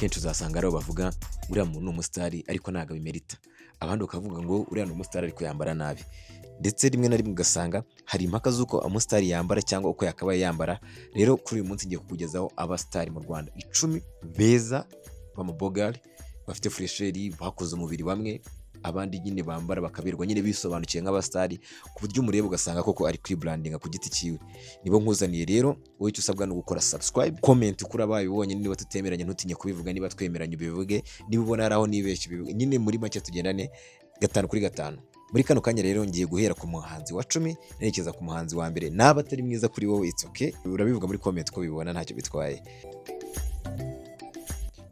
akenshi uzasanga aribo bavuga uriya muntu ni umusitari ariko ntabwo abimerita, abandi bakavuga ngo uriya ni umusitari ariko yambara nabi, ndetse rimwe na rimwe ugasanga hari impaka z'uko umusitari yambara cyangwa uko yakabaye yambara. Rero kuri uyu munsi ngiye kukugezaho abasitari mu Rwanda 10 beza b'amabogari bafite fresheri, bakoze umubiri bamwe, abandi nyine bambara bakaberwa nyine bisobanukiye nk'abasitari ku buryo umureba ugasanga koko ari kwibrandinga ku giti cyiwe. Nibo nkuzaniye rero, wowe icyo usabwa no gukora subscribe, comment kuri abaye ubonye, niba tutemeranya ntutinye kubivuga, niba twemeranya ubivuge, niba ubona hari aho nibeshye ubivuge, nyine muri make tugendane 5 kuri 5. Muri kano kanya rero ngiye guhera ku muhanzi wa 10 nerekeza ku muhanzi wa mbere. Naba atari mwiza kuri wowe it's okay, urabivuga muri comment ko bibona ntacyo bitwaye.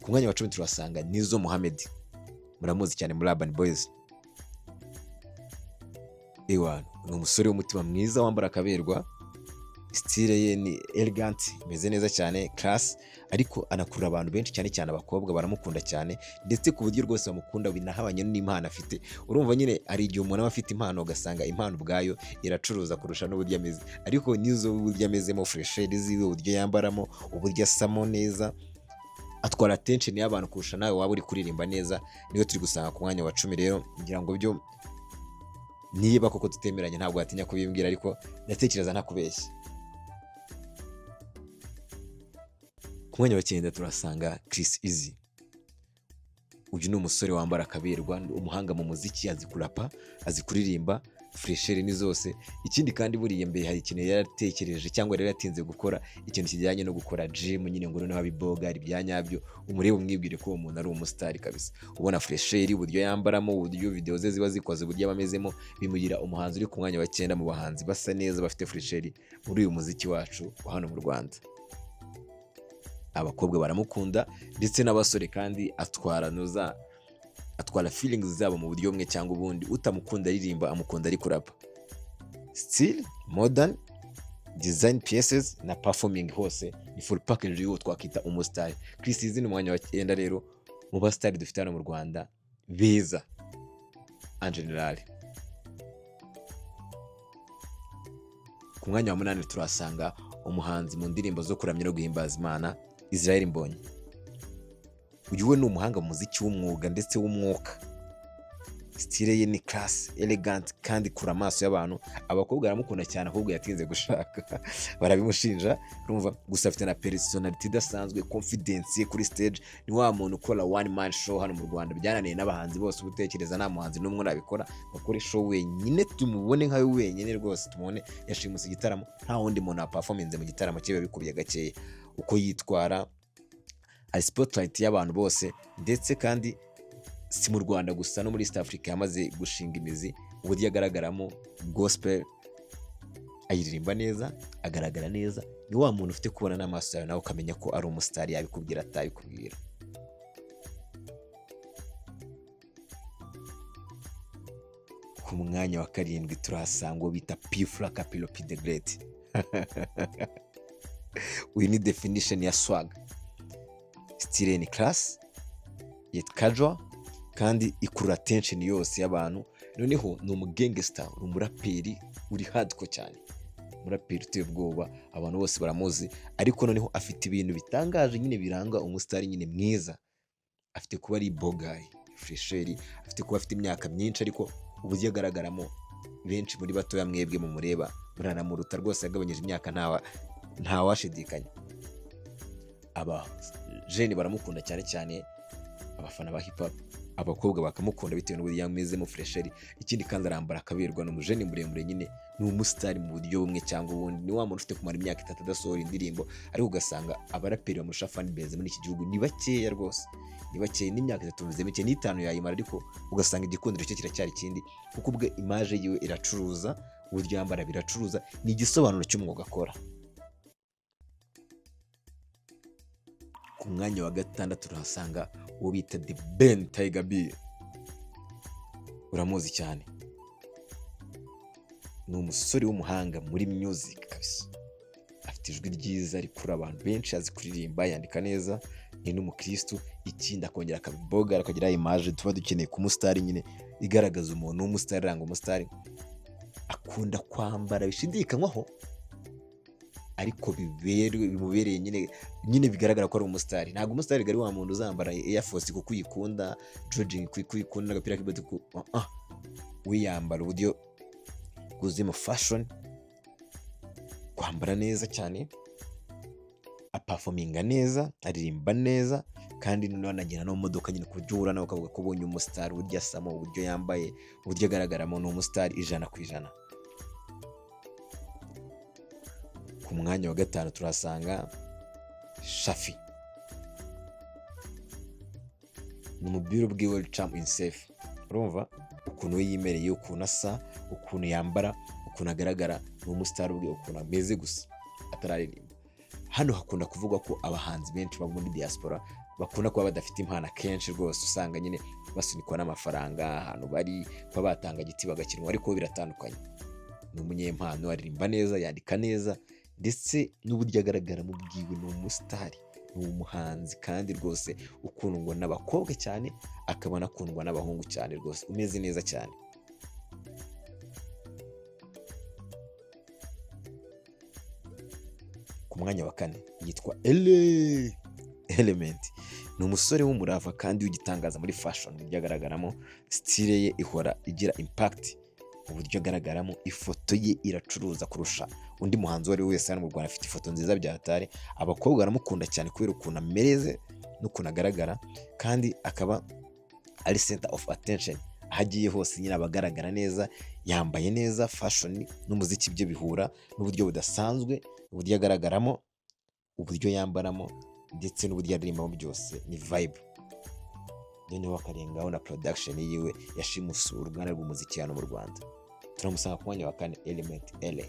Ku mwanya wa 10 turasanga Nizzo Mohamed, muramuzi cyane muri Urban Boys. Ewa ni umusore w'umutima mwiza wambara akaberwa, style ye ni elegant, imeze neza cyane, class, ariko anakurura abantu benshi cyane cyane abakobwa baramukunda cyane, ndetse ku buryo rwose bamukunda binahabanye n'impano afite. Urumva nyine ari igihe umuntu aba afite impano ugasanga impano ubwayo iracuruza kurusha n'uburyo ameze, ariko Nizzo uburyo amezemo, fresheri ziwe, uburyo yambaramo, uburyo asamo neza, atwara attention y'abantu kurusha nawe waba uri kuririmba neza. Niyo turi gusanga ku mwanya wa 10 rero, ngira ngo byo niba koko tutemeranye ntabwo watinya kubimbwira, ariko ndatekereza ntakubeshya. Ku mwanya wa 9 turasanga Chris Easy. Uyu ni umusore wambara akaberwa, umuhanga mu muziki, azi kurapa, azi kuririmba, fresheri ni zose. Ikindi kandi buriye mbere hari ikintu yaratekereje cyangwa yari yatinze gukora, ikintu kijyanye no gukora gym nyine, ngo noneho abibogari byanyabyo, umurebe umwibwire ko uwo muntu ari umusitari kabisa. Ubona fresheri, uburyo yambaramo, uburyo video ze ziba zikoze, uburyo abamezemo, bimugira umuhanzi uri ku mwanya wa 9 mu bahanzi basa neza bafite fresheri muri uyu muziki wacu wa hano mu Rwanda. Abakobwa baramukunda ndetse n'abasore, kandi atwara feelings zabo mu buryo bumwe cyangwa ubundi. Utamukunda aririmba, amukunda ari kurapa. Still modern design pieces na performing hose ni full package y'uwo twakita umusitari. Chris Easy ni umwanya wa 9 rero mu basitari dufite hano mu Rwanda beza en general. Ku mwanya wa 8 turasanga umuhanzi mu ndirimbo zo kuramya no guhimbaza Imana, Israel Mbonyi. Uyu we ni umuhanga mu muziki w'umwuga ndetse w'umwuka. Style ye ni class, elegant, kandi kura amaso y'abantu. Abakobwa baramukunda cyane, ahubwo yatinze gushaka barabimushinja. Urumva gusa afite na personality idasanzwe, confidence ye kuri stage. Ni wa muntu ukora one man show hano mu Rwanda, byananiye n'abahanzi bose ubutekereza nta muhanzi n'umwe urabikora, bakore show wenyine, tumubone nkawe wenyine rwose, tumubone yashimuse igitaramo, nta wundi muntu performance mu gitaramo cye bikubiye gakeya. Uko yitwara ari spotlight y'abantu bose, ndetse kandi si mu Rwanda gusa no muri East Africa yamaze gushinga imizi. Uburyo agaragaramo gospel, ayiririmba neza, agaragara neza. Ni wa muntu ufite kubona n'amaso yawe nawe ukamenya ko ari umusitari, yabikubwira atabikubwira. Ku mwanya wa 7 turahasanga uwo bita P Fla P the Great. Uyu ni definition ya swag. Style ni class, yet casual, kandi ikurura attention yose y'abantu. Noneho ni umugangster, umuraperi uri hardcore cyane, umuraperi uteye ubwoba, abantu bose baramuzi. Ariko noneho afite ibintu bitangaje nyine biranga umusitari nyine mwiza. Afite kuba ari bogari, fresheri, afite kuba afite imyaka myinshi, ariko uburyo agaragaramo benshi muri batoya mwebwe mu mureba muranamuruta rwose, yagabanyije imyaka ntawashidikanya. Aba jeni baramukunda cyane cyane, abafana ba hip hop, abakobwa bakamukunda bitewe n'uburyo yamezemo fresheri. Ikindi kandi arambara akaberwa, ni umujeni muremure nyine, ni umusitari mu buryo bumwe cyangwa ubundi. Ni wa muntu ufite kumara imyaka 3 adasohora indirimbo, ariko ugasanga abaraperi bamurusha fan base muri iki gihugu ni bakeya rwose, ni bakeya. N'imyaka 3 bivuze mike, n'5 yayimara, ariko ugasanga igikundiro cye kiracyari kindi, kuko ubwo image yiwe iracuruza, uburyo yambara biracuruza, ni igisobanuro cy'umwuga akora. Ku mwanya wa 6 turahasanga uwo bita The Ben Tiger B. Uramuzi cyane, ni umusore w'umuhanga muri music kabisa, afite ijwi ryiza, rikura abantu benshi, azi kuririmba, yandika neza, ni n'umukristo. Ikindi akongera akabiboga, akagira image tuba dukeneye ku musitari nyine, igaragaza umuntu w'umusitari, aranga umusitari. Akunda kwambara bishidikanywaho, ariko bimubereye nyine bigaragara ko ari umusitari. Ntabwo umusitari ari wa muntu uzambara Air Force kuko uyikunda, jogging kuko uyikunda, n'agapira k'ibati we yambara uburyo bwuzuyemo fashion, kwambara neza cyane, apafominga neza, aririmba neza, kandi noneho anagenda no mu modoka nyine ku buryo uhura nawe ukavuga ko ubonye umusitari, uburyo asamo, uburyo yambaye, uburyo agaragaramo, ni umusitari 100%. Ku mwanya wa 5 turahasanga Shafi. Ni umubiri bwiwe World Champ in Safe. Urumva ukuntu we yimereye, ukuntu asa, ukuntu yambara, ukuntu agaragara, ni umusitari ubwe, ukuntu ameze gusa atararirimba. Hano hakunda kuvugwa ko abahanzi benshi baba muri diaspora bakunda kuba badafite impano kenshi rwose, usanga nyine basunikwa n'amafaranga ahantu bari kuba batanga igiti bagakinwa, ariko biratandukanye. Ni umunyempano, aririmba neza, yandika neza, ndetse n'uburyo agaragara mu bwiwe ni umusitari, ni umuhanzi kandi rwose ukundwa n'abakobwa cyane, akaba anakundwa n'abahungu cyane rwose, umeze neza cyane. Ku mwanya wa 4 yitwa Element. Ni umusore w'umurava kandi w'igitangaza muri fashion, uburyo agaragaramo, style ye ihora igira impact, uburyo agaragaramo, ifoto ye iracuruza kurusha undi muhanzi wari wese hano mu Rwanda. Afite ifoto nziza bya hatari, abakobwa baramukunda cyane kubera ukuntu amereze n'ukuntu agaragara, kandi akaba ari center of attention. Aho agiye hose nyine abagaragara neza, yambaye neza, fashion n'umuziki byo bihura n'uburyo budasanzwe, uburyo agaragaramo, uburyo yambaramo, ndetse n'uburyo aririmbamo, byose ni vibe. Noneho akarengaho na production yiwe yashimusuye uruganda rw'umuziki hano mu Rwanda. Turamusanga ku mwanya wa 4 Element LA.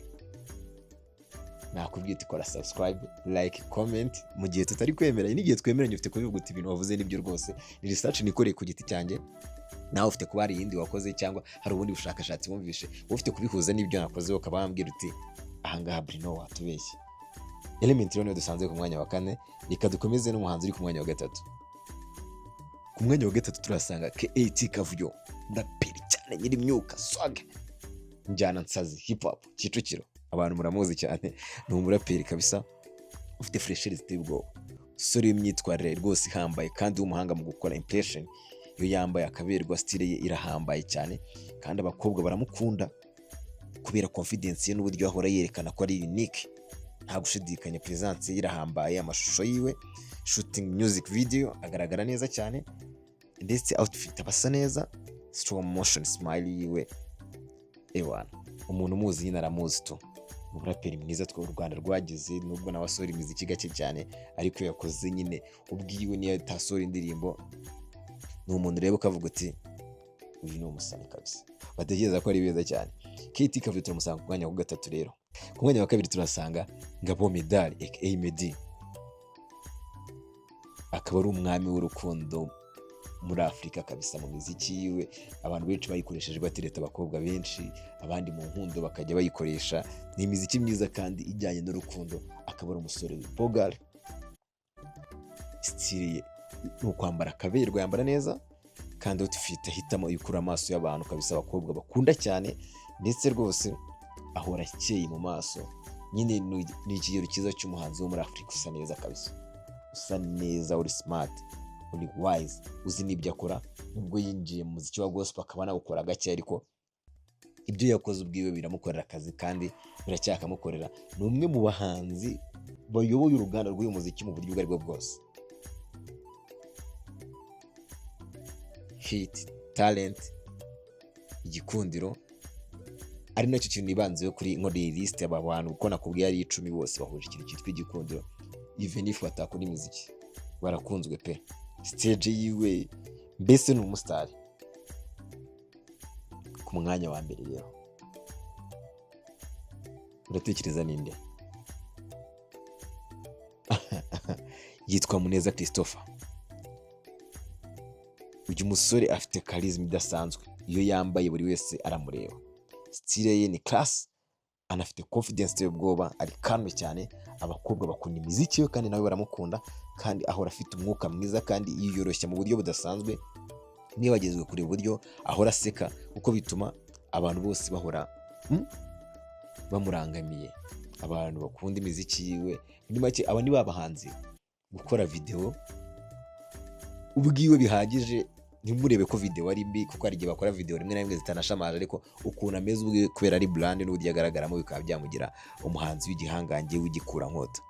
Nakubwiye uti kora subscribe, like, comment. Mu gihe tutari kwemeranya n'igihe twemeranye ufite kubivuga uti ibintu wavuze nibyo rwose, ni research nikoreye ku giti cyanjye, nawe ufite kuba hari iyindi wakoze cyangwa hari ubundi bushakashatsi wumvishe ufite kubihuza n'ibyo nakoze, ukaba wambwira uti ahangaha Bruno watubeshye. Element rero niyo dusanze ku mwanya wa 4. Reka dukomeze n'umuhanzi uri ku mwanya wa 3. Ku mwanya wa 3 turasanga KAT Kavuyo, muraperi cyane, nyiri imyuka, swag, njyana nsazi, hip hop, Kicukiro. Abantu muramuzi cyane, ni umuraperi kabisa, ufite fresher ziteye ubwoba, usore w'imyitwarire rwose ihambaye kandi w'umuhanga mu gukora impression. Iyo yambaye akaberwa, style ye irahambaye cyane, kandi abakobwa baramukunda kubera confidence ye n'uburyo ahora yerekana ko ari unique. Nta gushidikanya, presence ye irahambaye, amashusho yiwe, shooting music video agaragara neza cyane, ndetse outfit abasa neza, slow motion smile yiwe, ewana umuntu umuzi nyine aramuzi tu. Ni umuraperi mwiza u Rwanda rwagize, nubwo nawe asora imiziki gake cyane, ariko yakoze nyine ubwiwe, niyo atasora indirimbo, ni umuntu ureba ukavuga uti uyu ni umusani kabisa, batekereza ko ari beza cyane. KAT Kavuyo turamusanga ku mwanya wa 3 rero. Ku mwanya wa 2 turasanga Ngabo Medal aka Meddy. Akaba ari umwami w'urukundo muri Afurika kabisa. Mu miziki yiwe abantu benshi bayikoresheje batereta abakobwa benshi, abandi mu nkundo bakajya bayikoresha. Ni imiziki myiza kandi ijyanye n'urukundo. Akaba ari umusore w'ibogal, style ye ni ukwambara akaberwa, yambara neza, kandi outfit ahitamo yikura amaso y'abantu kabisa, abakobwa bakunda cyane, ndetse rwose ahora akeye mu maso. Nyine ni ikigero cyiza cy'umuhanzi wo muri Afurika, usa neza kabisa, usa neza, uri smart, uri wise, uzi n'ibyo akora. Nubwo yinjiye mu muziki wa gospel akaba nawukora gake, ariko ibyo yakoze ubwiwe biramukorera akazi kandi biracyakamukorera. Ni umwe mu bahanzi bayoboye uruganda rw'uyu muziki mu buryo ubwo aribwo bwose. Hit, talent, igikundiro, ari nacyo kintu nibanzeho kuri nkore list y'aba bantu, uko nakubwiye ari 10 bose bahuje ikintu cyitwa igikundiro. Even if batakora imiziki barakunzwe pe. Stage yiwe mbese ni umustar. Ku mwanya wa mbere rero uratekereza ninde? Yitwa Muneza Christopher. Uyu musore afite charisma idasanzwe, iyo yambaye buri wese aramureba. Style ye ni class, anafite confidence y'ubwoba, ari calm cyane. Abakobwa bakunda imiziki yo kandi nawe baramukunda, kandi ahora afite umwuka mwiza kandi yiyoroshya mu buryo budasanzwe. Niba bagezwe kure buryo ahora aseka, uko bituma abantu bose bahora bamurangamiye. abantu bakunda imiziki yiwe. Muri make aba ni babahanzi gukora video ubwiwe bihagije, ntimurebe ko video ari mbi, kuko hari igihe bakora video rimwe na rimwe zitanashamaje, ariko ukuntu ameze ubwiwe kubera ari brand n'uburyo agaragaramo bikaba byamugira umuhanzi w'igihangange w'igikura nkota.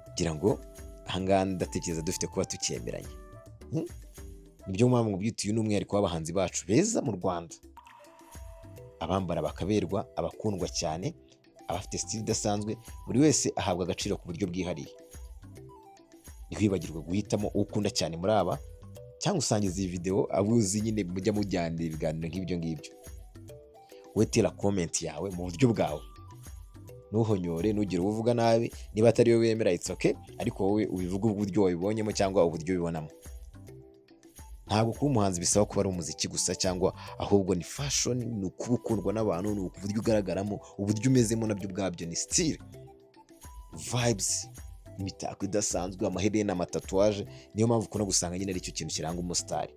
Kugira ngo ahangaha ndatekereza dufite kuba tucyemeranye. Nibyo mpamvu by'utu uyu ni umwihariko w'abahanzi bacu beza mu Rwanda, abambara bakaberwa, abakundwa cyane, abafite style idasanzwe, buri wese ahabwa agaciro ku buryo bwihariye. Ntiwibagirwe guhitamo uwo ukunda cyane muri aba, cyangwa usangiza iyi video abuzi nyine mujya mujyanira ibiganiro nk'ibyo ngibyo. Wowe tera comment yawe mu buryo bwawe, ntuhonyore, ntugire uvuga nabi, niba atari wowe wemera it's okay, ariko wowe ubivuga uburyo wabibonyemo cyangwa uburyo ubibonamo. Ntabwo kuba umuhanzi bisaba kuba ari umuziki gusa, cyangwa ahubwo ni fashion, ni ukuba ukundwa n'abantu, ni uburyo ugaragaramo, uburyo umezemo nabyo ubwabyo ni style, vibes, imitako idasanzwe, amaherena, amatatuwaje. Niyo mpamvu ukunda gusanga nyine ari cyo kintu kiranga umusitari.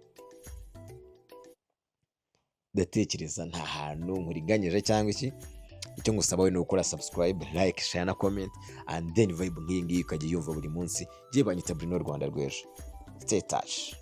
Ndatekereza nta hantu nkuriganyije cyangwa iki. Icyo ngusaba we ni ukora subscribe, like, share na comment, and then vibe nk'iyi ngiyi ukajya yumva buri munsi. Jye banyita Bruno Rwanda rw'ejo. Stay touch.